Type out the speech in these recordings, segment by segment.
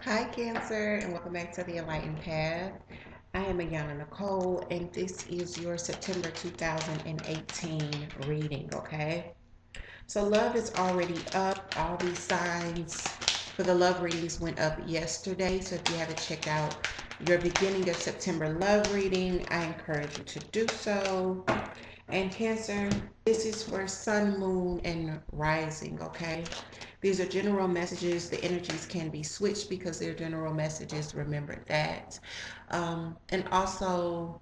Hi, Cancer, and welcome back to the Enlightened Path. I am Ayana Nicole, and this is your September 2018 reading, okay? So, love is already up. All these signs for the love readings went up yesterday. So, if you haven't checked out your beginning of September love reading, I encourage you to do so. And Cancer, this is for Sun, Moon, and Rising, okay? These are general messages. The energies can be switched because they're general messages. Remember that. And also,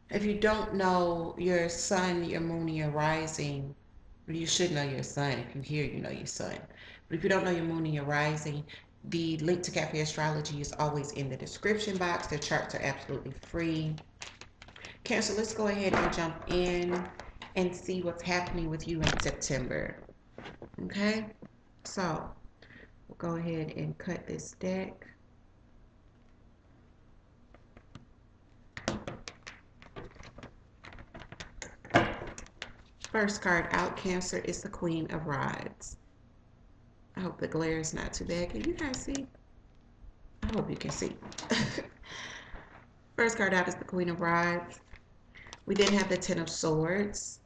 if you don't know your sun, your moon, and your rising, you should know your sun. If you hear, you know your sun. But if you don't know your moon and your rising, the link to Cafe Astrology is always in the description box. The charts are absolutely free. Cancer, let's go ahead and jump in and see what's happening with you in September. Okay? So, we'll go ahead and cut this deck. First card out, Cancer, is the Queen of Rods. I hope the glare is not too bad. Can you guys see? I hope you can see. First card out is the Queen of Rods. We then have the Ten of Swords.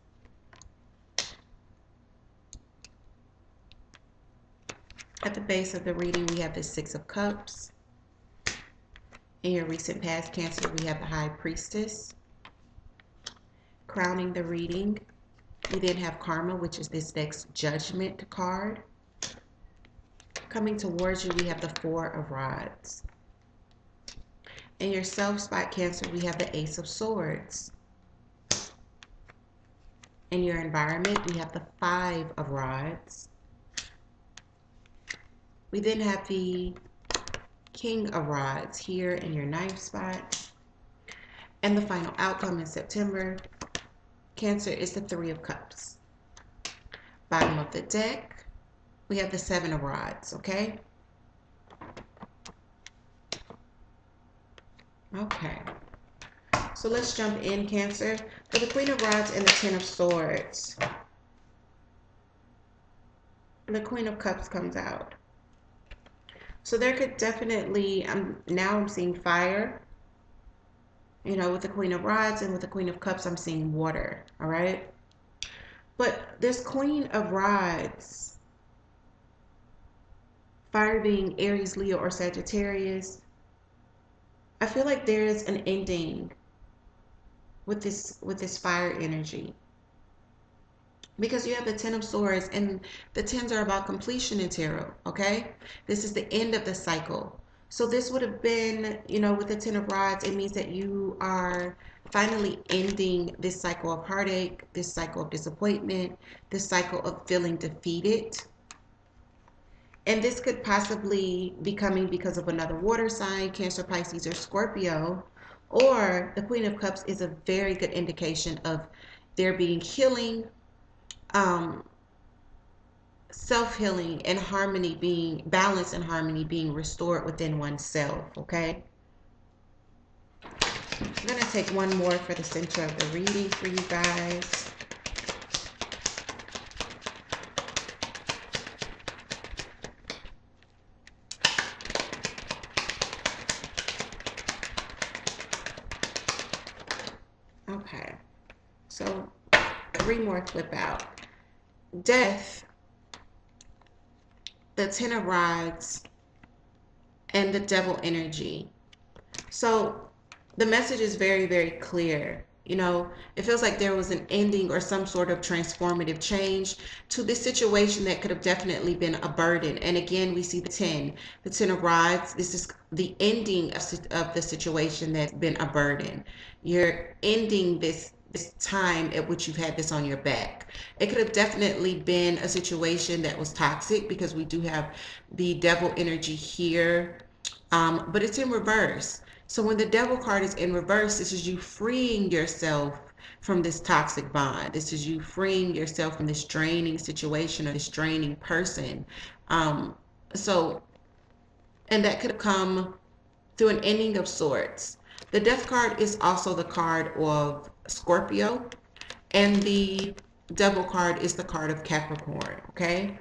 At the base of the reading, we have the Six of Cups. In your recent past, Cancer, we have the High Priestess. Crowning the reading, we then have Karma, which is this deck's Judgment card. Coming towards you, we have the Four of Rods. In your self-spot, Cancer, we have the Ace of Swords. In your environment, we have the Five of Rods. We then have the King of Rods here in your ninth spot. And the final outcome in September, Cancer, is the Three of Cups. Bottom of the deck, we have the Seven of Rods, okay? Okay. So let's jump in, Cancer. For the Queen of Rods and the Ten of Swords, the Queen of Cups comes out. So there could definitely, now I'm seeing fire. You know, with the Queen of Rods and with the Queen of Cups, I'm seeing water, all right? But this Queen of Rods, fire being Aries, Leo, or Sagittarius, I feel like there is an ending with this fire energy. Because you have the Ten of Swords, and the tens are about completion in tarot, okay? This is the end of the cycle. So this would have been, you know, with the Ten of Rods, it means that you are finally ending this cycle of heartache, this cycle of disappointment, this cycle of feeling defeated. And this could possibly be coming because of another water sign, Cancer, Pisces, or Scorpio. Or the Queen of Cups is a very good indication of there being healing, self-healing, and harmony being, balance and harmony being restored within oneself, okay? I'm going to take one more for the center of the reading for you guys. Okay, so 3 more flip out. Death, the Ten of Rods, and the Devil energy. So the message is very, very clear. You know, it feels like there was an ending or some sort of transformative change to this situation that could have definitely been a burden. And again, we see the 10 of Rods. This is the ending of the situation that's been a burden. You're ending this time at which you've had this on your back. It could have definitely been a situation that was toxic, because we do have the Devil energy here, but it's in reverse. So when the Devil card is in reverse, this is you freeing yourself from this toxic bond. This is you freeing yourself from this draining situation or this draining person. So, and that could come through an ending of sorts. The Death card is also the card of Scorpio, and the Devil card is the card of Capricorn, okay?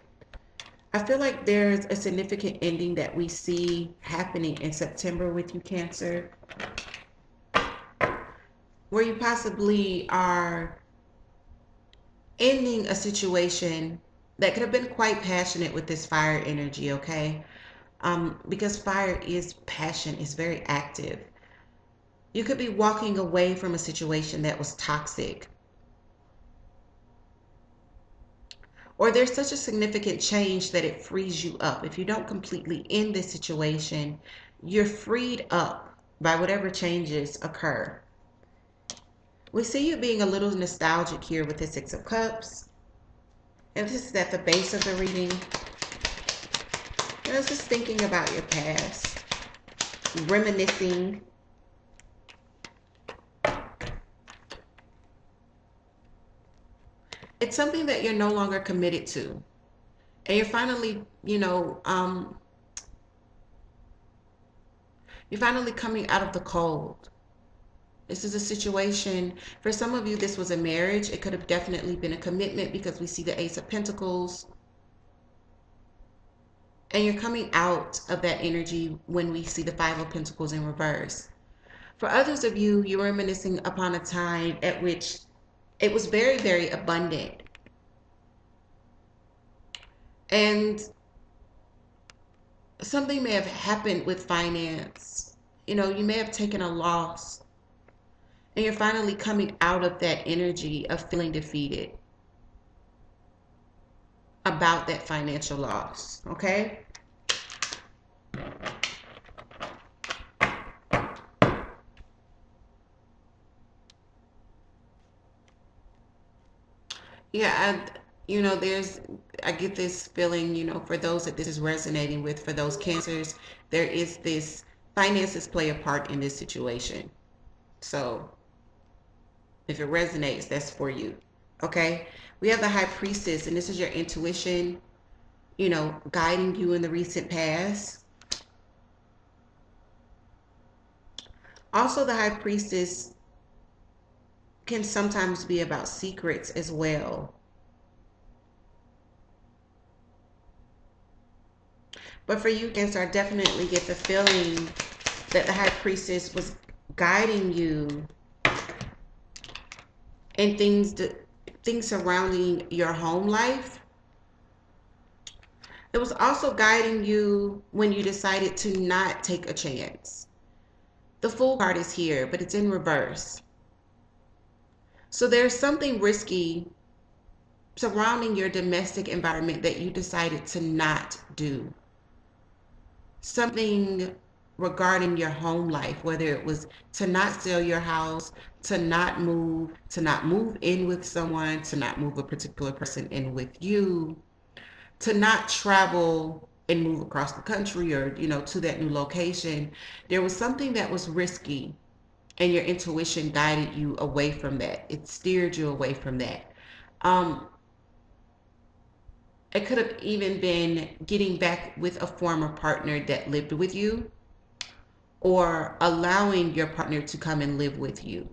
I feel like there's a significant ending that we see happening in September with you, Cancer, where you possibly are ending a situation that could have been quite passionate with this fire energy, okay? Because fire is passion, is very active. You could be walking away from a situation that was toxic. Or there's such a significant change that it frees you up. If you don't completely end this situation, you're freed up by whatever changes occur. We see you being a little nostalgic here with the Six of Cups. And this is at the base of the reading. You're just thinking about your past, reminiscing. It's something that you're no longer committed to. And you're finally, you're finally coming out of the cold. This is a situation, for some of you, this was a marriage. It could have definitely been a commitment because we see the Ace of Pentacles. And you're coming out of that energy when we see the Five of Pentacles in reverse. For others of you, you're reminiscing upon a time at which it was very, very abundant. And something may have happened with finance. You may have taken a loss. And you're finally coming out of that energy of feeling defeated about that financial loss, okay? Yeah, I get this feeling, for those that this is resonating with, for those Cancers, there is this, finances play a part in this situation. So if it resonates, that's for you, okay? We have the High Priestess, and this is your intuition, guiding you in the recent past. Also, the High Priestess can sometimes be about secrets as well. But for you, Cancer, I definitely get the feeling that the High Priestess was guiding you in things surrounding your home life. It was also guiding you when you decided to not take a chance. The Fool card is here, but it's in reverse. So there's something risky surrounding your domestic environment that you decided to not do. Something regarding your home life, whether it was to not sell your house, to not move in with someone, to not move a particular person in with you, to not travel and move across the country or, to that new location. There was something that was risky, and your intuition guided you away from that. It steered you away from that. It could have even been getting back with a former partner that lived with you, or allowing your partner to come and live with you.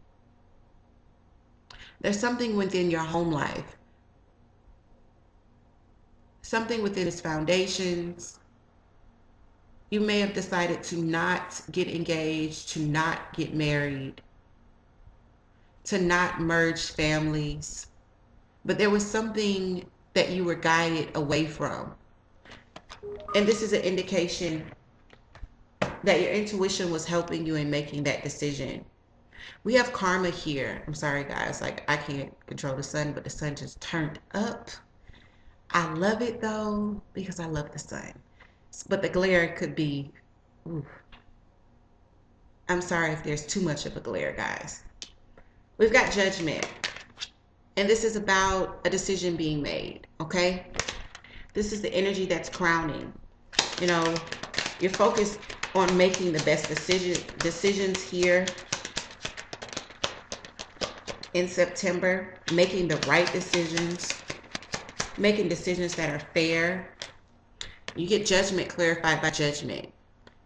There's something within your home life, something within its foundations. You may have decided to not get engaged, to not get married, to not merge families, but there was something that you were guided away from. And this is an indication that your intuition was helping you in making that decision. We have karma here. I'm sorry, guys. Like, I can't control the sun, but the sun just turned up. I love it, though, because I love the sun. But the glare could be... Ooh. I'm sorry if there's too much of a glare, guys. We've got Judgment. And this is about a decision being made, okay? This is the energy that's crowning. You're focused on making the best decisions here in September, making the right decisions, making decisions that are fair. You get Judgment clarified by Judgment.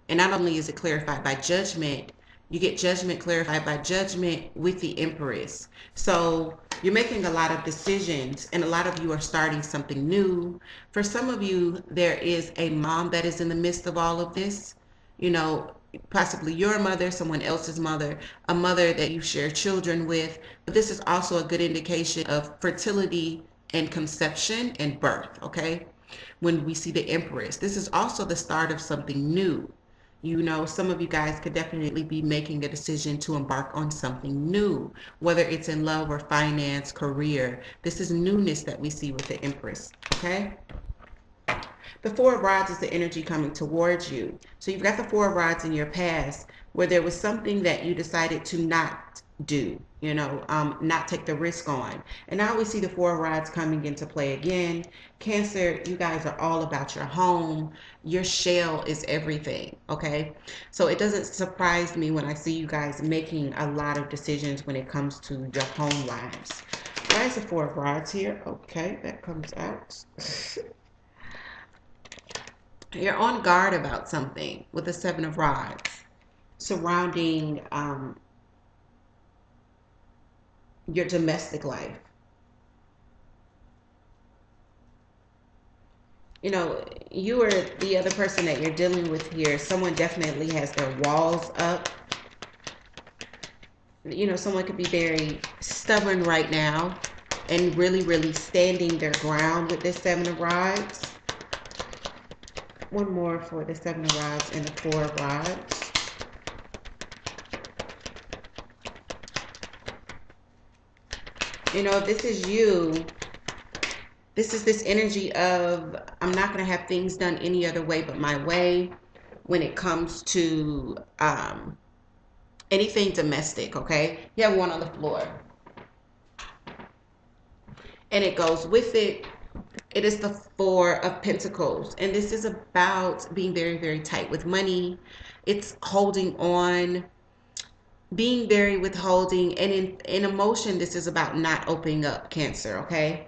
And not only is it clarified by Judgment, You get judgment clarified by judgment with the Empress. So you're making a lot of decisions, and a lot of you are starting something new. For some of you, there is a mom that is in the midst of all of this. You know, possibly your mother, someone else's mother, a mother that you share children with. But this is also a good indication of fertility and conception and birth, okay? When we see the Empress, this is also the start of something new. You know, some of you guys could definitely be making a decision to embark on something new, whether it's in love or finance, career. This is newness that we see with the Empress, okay? The Four of Rods is the energy coming towards you. So you've got the Four of Rods in your past where there was something that you decided to not do, not take the risk on. And now we see the Four of Rods coming into play again. Cancer, you guys are all about your home. Your shell is everything, okay? So it doesn't surprise me when I see you guys making a lot of decisions when it comes to your home lives. Why is the Four of Rods here? Okay, that comes out. You're on guard about something with the Seven of Rods surrounding your domestic life. You know, you or the other person that you're dealing with here, someone definitely has their walls up. You know, someone could be very stubborn right now and really, really standing their ground with this Seven of Rods. One more for the Seven of Rods and the Four of Rods. You know, if this is you, this is this energy of, I'm not going to have things done any other way but my way when it comes to anything domestic, okay? You have one on the floor. And it goes with it. It is the Four of Pentacles. And this is about being very, very tight with money. It's holding on, being very withholding. And in emotion, this is about not opening up, Cancer, okay?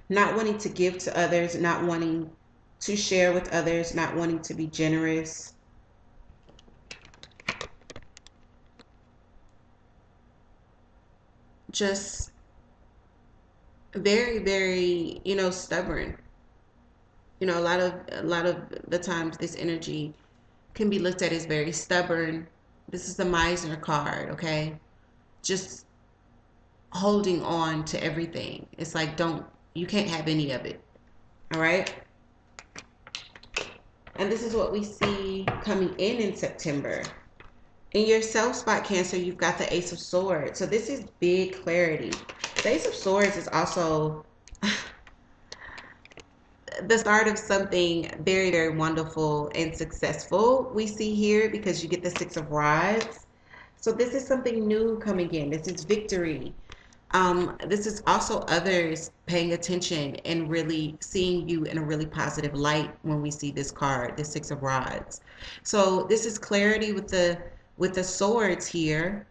Not wanting to give to others, not wanting to share with others, not wanting to be generous. Just very, very, stubborn. You know, a lot of the times this energy can be looked at as very stubborn. This is the Miser card, okay? Just holding on to everything. It's like, you can't have any of it. All right? And this is what we see coming in September. In your self spot, Cancer, you've got the Ace of Swords. So this is big clarity. The Ace of Swords is also the start of something very, very wonderful and successful we see here, because you get the Six of Rods. So this is something new coming in. This is victory. This is also others paying attention and really seeing you in a really positive light when we see this card, the Six of Rods. So this is clarity with the swords here.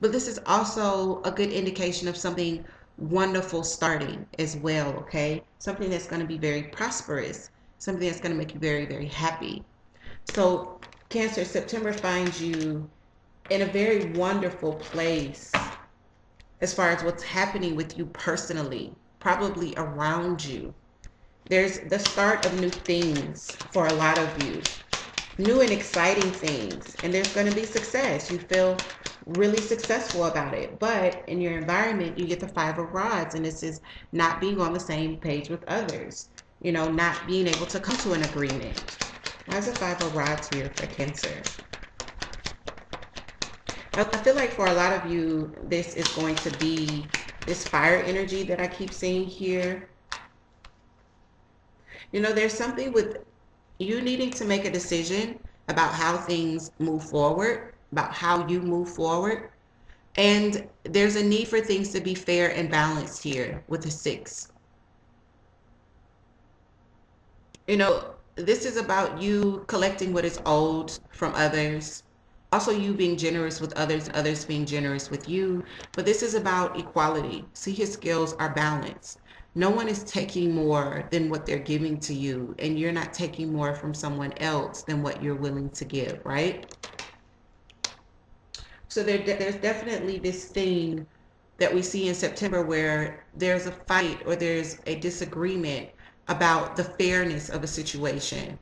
But this is also a good indication of something wonderful starting as well, okay? Something that's going to be very prosperous, something that's going to make you very, very happy. So Cancer, September finds you in a very wonderful place as far as what's happening with you personally, probably around you. There's the start of new things for a lot of you, new and exciting things, and there's going to be success. You feel really successful about it, but in your environment you get the Five of Rods, and this is not being on the same page with others, not being able to come to an agreement. Why is the Five of Rods here for Cancer? I feel like for a lot of you, this is going to be this fire energy that I keep seeing here. There's something with you needing to make a decision about how things move forward, about how you move forward. And there's a need for things to be fair and balanced here with the Six. This is about you collecting what is owed from others. Also, you being generous with others, others being generous with you. But this is about equality. See, his scales are balanced. No one is taking more than what they're giving to you, and you're not taking more from someone else than what you're willing to give, right? So there's definitely this thing that we see in September where there's a fight or there's a disagreement about the fairness of a situation.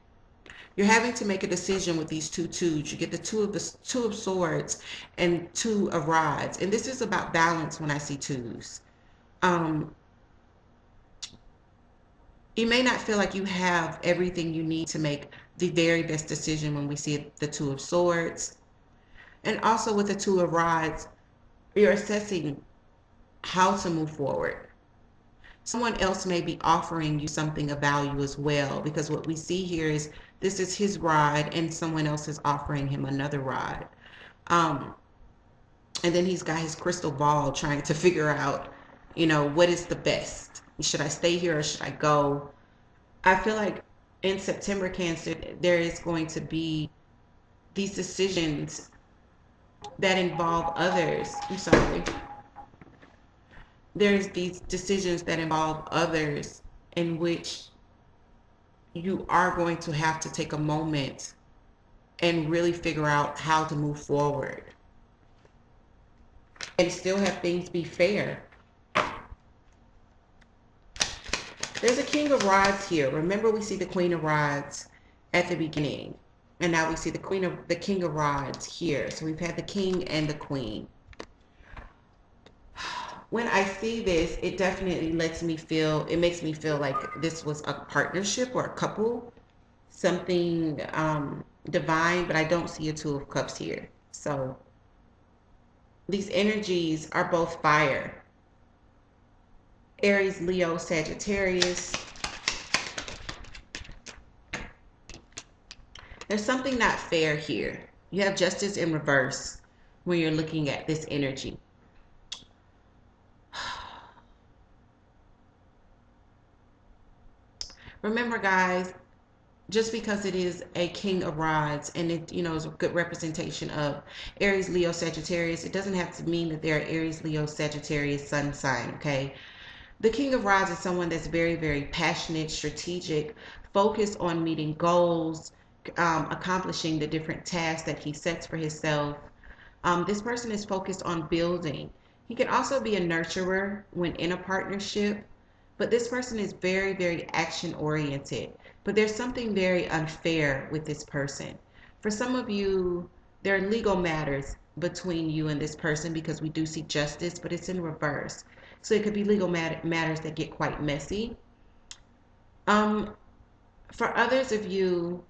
You're having to make a decision with these two twos. You get the two of swords and two of rods, and this is about balance. When I see twos, um, you may not feel like you have everything you need to make the very best decision when we see the two of swords, and also with the two of rods, you're assessing how to move forward. Someone else may be offering you something of value as well, because what we see here is this is his rod and someone else is offering him another rod. Um, and then he's got his crystal ball trying to figure out, what is the best? Should I stay here or should I go? I feel like in September, Cancer, there is going to be these decisions that involve others. I'm sorry. There's these decisions that involve others in which you are going to have to take a moment and really figure out how to move forward and still have things be fair. There's a King of Rods here. Remember, we see the Queen of Rods at the beginning, and now we see the King of Rods here. So we've had the King and the Queen. When I see this, it definitely it makes me feel like this was a partnership or a couple, something divine, but I don't see a Two of Cups here. So these energies are both fire. Aries, Leo, Sagittarius. There's something not fair here. You have justice in reverse when you're looking at this energy. Remember, guys, just because it is a King of Rods and it, is a good representation of Aries, Leo, Sagittarius, it doesn't have to mean that they're Aries, Leo, Sagittarius sun sign, okay? The King of Rods is someone that's very, very passionate, strategic, focused on meeting goals, accomplishing the different tasks that he sets for himself. This person is focused on building. He can also be a nurturer when in a partnership, but this person is very, very action oriented. But there's something very unfair with this person. For some of you, there are legal matters between you and this person because we do see justice, but it's in reverse. So it could be legal matters that get quite messy. For others of you,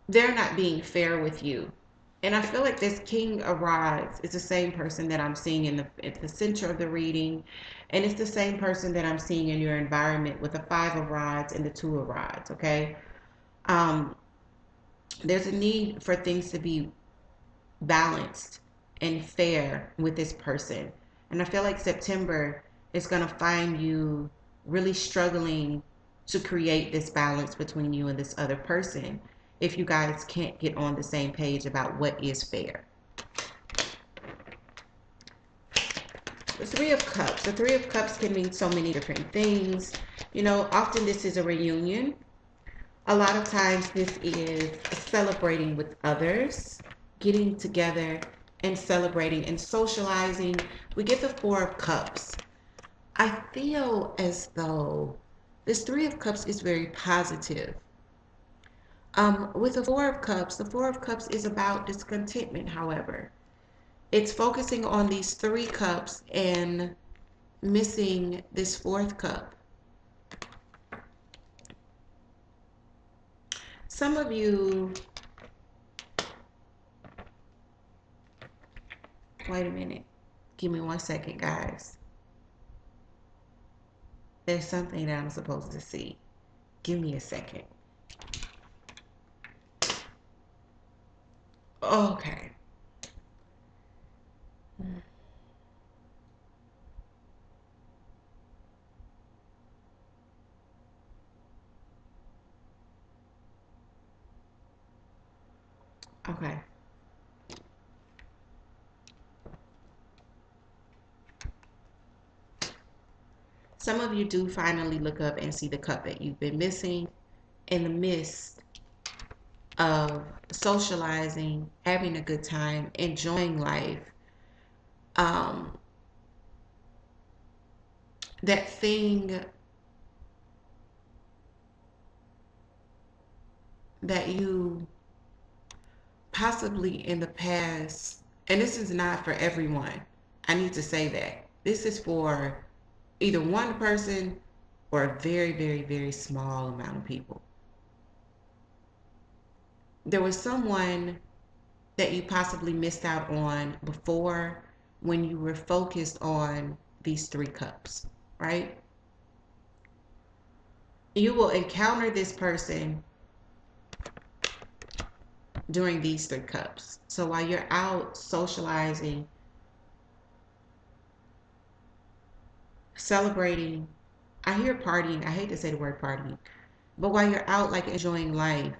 they're not being fair with you. And I feel like this King of Rods is the same person that I'm seeing at the center of the reading. And it's the same person that I'm seeing in your environment with the Five of Rods and the Two of Rods, okay? Um, there's a need for things to be balanced and fair with this person. And I feel like September is going to find you really struggling to create this balance between you and this other person if you guys can't get on the same page about what is fair. The Three of Cups. The Three of Cups can mean so many different things. Often this is a reunion. A lot of times this is celebrating with others, getting together and celebrating and socializing. We get the Four of Cups. I feel as though this Three of Cups is very positive. With the Four of Cups is about discontentment, however. It's focusing on these three cups and missing this fourth cup. Some of you, wait a minute. Give me 1 second, guys. There's something that I'm supposed to see. Give me a second. Okay. Okay. Some of you do finally look up and see the cup that you've been missing in the midst of socializing, having a good time, enjoying life. Um, that thing that you possibly in the past, and this is not for everyone. I need to say that. This is for either one person or a very, very, very small amount of people. There was someone that you possibly missed out on before when you were focused on these three cups, right? You will encounter this person during these three cups. So while you're out socializing, celebrating, I hear partying. I hate to say the word partying, but while you're out like enjoying life,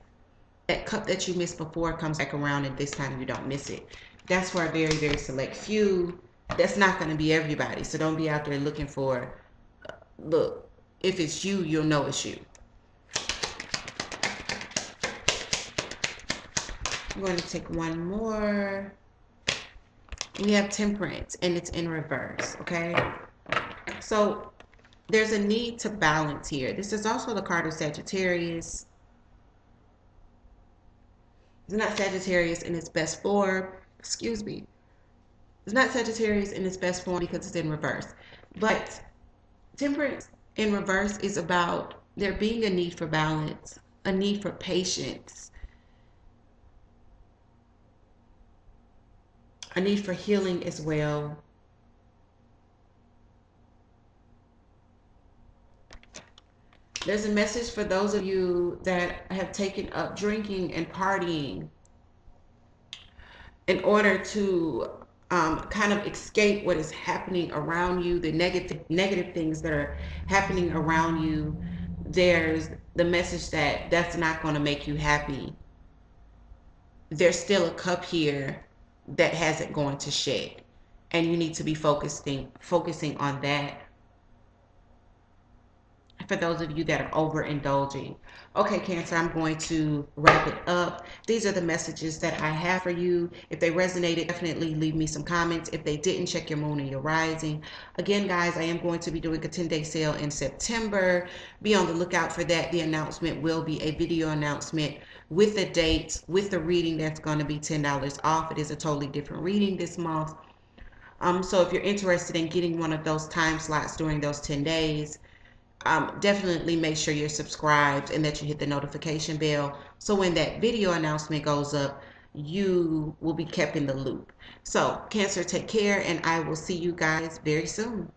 that cup that you missed before comes back around, and this time you don't miss it. That's for a very, very select few. That's not going to be everybody. So don't be out there looking for, look, if it's you, you'll know it's you. I'm going to take one more. We have Temperance, and it's in reverse, okay? So there's a need to balance here. This is also the card of Sagittarius. It's not Sagittarius in its best form. Excuse me. It's not Sagittarius in its best form because it's in reverse. But Temperance in reverse is about there being a need for balance, a need for patience, a need for healing as well. There's a message for those of you that have taken up drinking and partying in order to kind of escape what is happening around you, the negative things that are happening around you. There's the message that that's not going to make you happy. There's still a cup here that hasn't gone to shed, and you need to be focusing on that. For those of you that are overindulging. Okay, Cancer, I'm going to wrap it up. These are the messages that I have for you. If they resonated, definitely leave me some comments. If they didn't, check your moon and your rising. Again, guys, I am going to be doing a 10-day sale in September. Be on the lookout for that. The announcement will be a video announcement with the dates, with the reading that's going to be $10 off. It is a totally different reading this month. So if you're interested in getting one of those time slots during those 10 days, definitely make sure you're subscribed and that you hit the notification bell. So when that video announcement goes up, you will be kept in the loop. So Cancer, take care, and I will see you guys very soon.